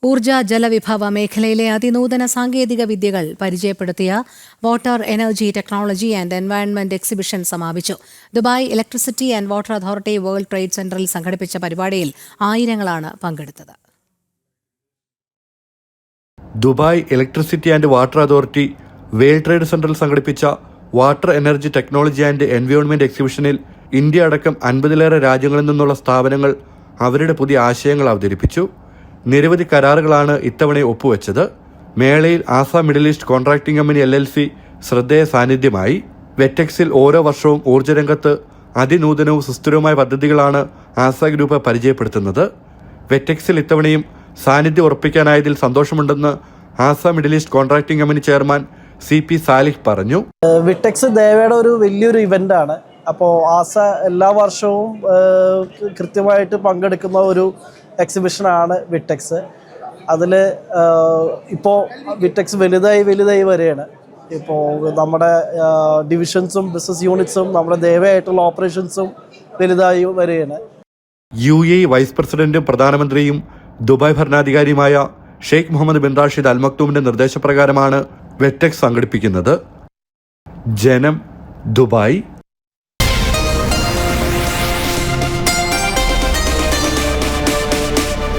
ഊർജ ജലവിഭവ മേഖലയിലെ അതിനൂതന സാങ്കേതിക വിദ്യകൾ പരിചയപ്പെടുത്തിയ water energy technology and environment exhibition സമാപിച്ചു. Dubai electricity and water authority world trade സെന്ററിൽ സംഘടിപ്പിച്ച പരിപാടിയിൽ ആയിരങ്ങളാണ് പങ്കെടുത്തത്. Dubai electricity and water authority world trade സെന്ററിൽ സംഘടിപ്പിച്ച water energy technology and environment എക്സിബിഷനിൽ ഇന്ത്യ അടക്കം 50-ലേറെ രാജ്യങ്ങളിൽ നിന്നുള്ള സ്ഥാപനങ്ങൾ അവരുടെ പുതിയ ആശയങ്ങൾ അവതരിപ്പിച്ചു. നിരവധി കരാറുകളാണ് ഇത്തവണ ഒപ്പുവെച്ചത്. മേളയിൽ Assam middle east contracting company LLC ശ്രദ്ധേയ സാന്നിധ്യമായി. വെറ്റെക്സിൽ ഓരോ വർഷവും ഊർജ്ജരംഗത്ത് അതിനൂതനവും സുസ്ഥിരവുമായ പദ്ധതികളാണ് ആസ ഗ്രൂപ്പ് പരിചയപ്പെടുത്തുന്നത്. വെറ്റെക്സിൽ ഇത്തവണയും സാന്നിധ്യം ഉറപ്പിക്കാനായതിൽ സന്തോഷമുണ്ടെന്ന് Asam middle east contracting company chairman CP Salih പറഞ്ഞു. വിറ്റെക്സ് ദേവയുടെ ഒരു വലിയൊരു ഇവൻ്റാണ്. അപ്പോൾ ആസ എല്ലാ വർഷവും കൃത്യമായിട്ട് പങ്കെടുക്കുന്ന ഒരു എക്സിബിഷനാണ് വിറ്റെക്സ്. അതിൽ ഇപ്പോൾ വിറ്റെക്സ് വലുതായി വരികയാണ്. ഇപ്പോൾ നമ്മുടെ ഡിവിഷൻസും ബിസിനസ് യൂണിറ്റ്സും നമ്മുടെ ദേവയായിട്ടുള്ള ഓപ്പറേഷൻസും വലുതായി വരികയാണ്. UAE വൈസ് പ്രസിഡന്റും പ്രധാനമന്ത്രിയും ദുബായ് ഭരണാധികാരിയുമായ Sheikh Mohammed bin Rashid Al മക്തൂമിന്റെ നിർദ്ദേശപ്രകാരമാണ് വെറ്റെക്സ് സംഘടിപ്പിക്കുന്നത്. ജനം, ദുബായ്.